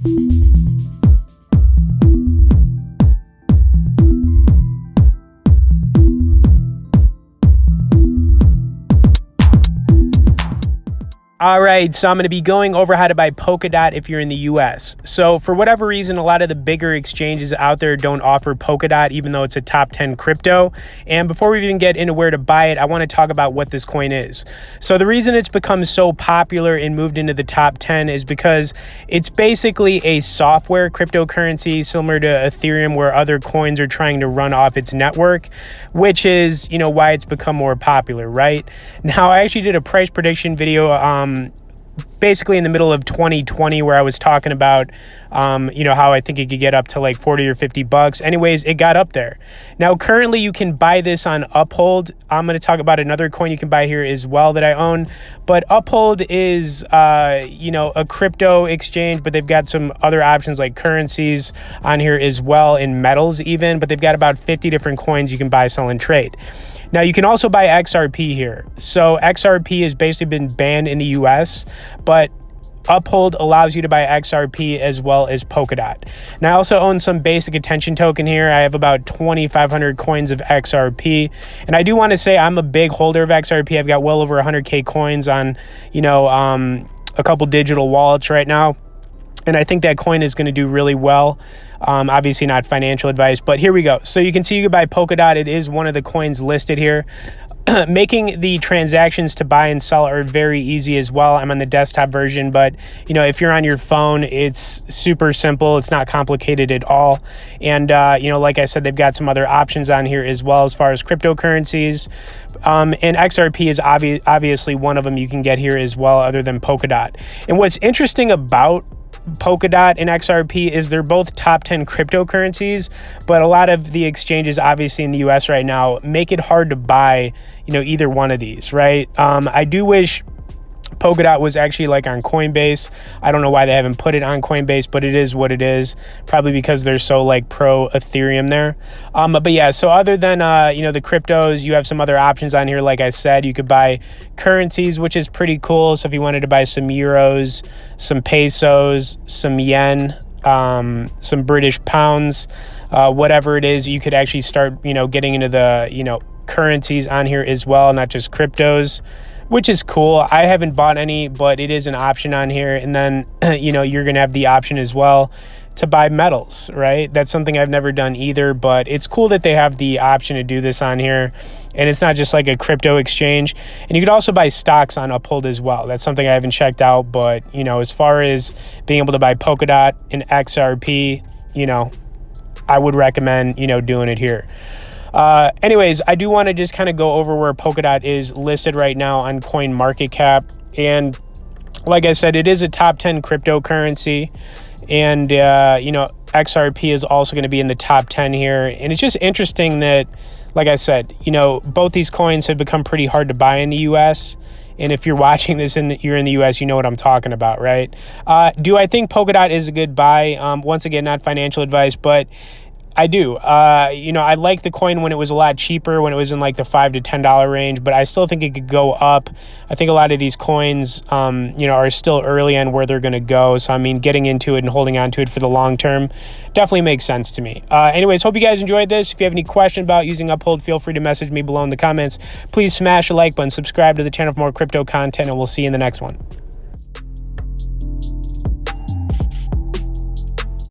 All right, so I'm going to be going over how to buy Polkadot if you're in the US. So for whatever reason, a lot of the bigger exchanges out there don't offer Polkadot, even though it's a top 10 crypto. And before we even get into where to buy it, I want to talk about what this coin is. So the reason it's become so popular and moved into the top 10 is because it's basically a software cryptocurrency similar to Ethereum, where other coins are trying to run off its network, which is, why it's become more popular, right? Now, I actually did a price prediction video basically in the middle of 2020 where I was talking about how I think it could get up to like 40 or 50 bucks. Anyways, it got up there. Now currently you can buy this on Uphold. I'm going to talk about another coin you can buy here as well that I own, but Uphold is a crypto exchange, but they've got some other options like currencies on here as well, in metals even, but they've got about 50 different coins you can buy, sell, and trade. Now, you can also buy XRP here. So XRP has basically been banned in the US, but Uphold allows you to buy XRP as well as Polkadot. Now, I also own some basic attention token here. I have about 2,500 coins of XRP. And I do want to say I'm a big holder of XRP. I've got well over 100K coins on, a couple digital wallets right now. And I think that coin is going to do really well. Obviously not financial advice, but here we go. So you can see you can buy Polkadot. It is one of the coins listed here. Making the transactions to buy and sell are very easy as well. I'm on the desktop version, but if you're on your phone, it's super simple. It's not complicated at all. And like I said, they've got some other options on here as well as far as cryptocurrencies. And XRP is obviously one of them you can get here as well, other than Polkadot. And what's interesting about Polkadot and XRP is they're both top 10 cryptocurrencies, but a lot of the exchanges obviously in the US right now make it hard to buy either one of these, right? I do wish Polkadot was actually like on Coinbase. I don't know why they haven't put it on Coinbase, but it is what it is, probably because they're so like pro Ethereum there. But yeah, so other than the cryptos, you have some other options on here. Like I said, you could buy currencies, which is pretty cool. So if you wanted to buy some euros, some pesos, some yen, some British pounds, whatever it is, you could actually start getting into the currencies on here as well, not just cryptos, which is cool. I haven't bought any, but it is an option on here. And then, you're going to have the option as well to buy metals, right? That's something I've never done either, but it's cool that they have the option to do this on here. And it's not just like a crypto exchange. And you could also buy stocks on Uphold as well. That's something I haven't checked out, but, as far as being able to buy Polkadot and XRP, I would recommend, doing it here. Anyways, I do want to just kind of go over where Polkadot is listed right now on CoinMarketCap. And like I said, it is a top 10 cryptocurrency. And, XRP is also going to be in the top 10 here. And it's just interesting that, like I said, both these coins have become pretty hard to buy in the US. And if you're watching this and you're in the US, you know what I'm talking about, right? Do I think Polkadot is a good buy? Once again, not financial advice, but I do. I like the coin when it was a lot cheaper, when it was in like the $5 to $10 range, but I still think it could go up. I think a lot of these coins, are still early on where they're going to go. So, getting into it and holding on to it for the long term definitely makes sense to me. Anyways, hope you guys enjoyed this. If you have any questions about using Uphold, feel free to message me below in the comments. Please smash the like button, subscribe to the channel for more crypto content, and we'll see you in the next one.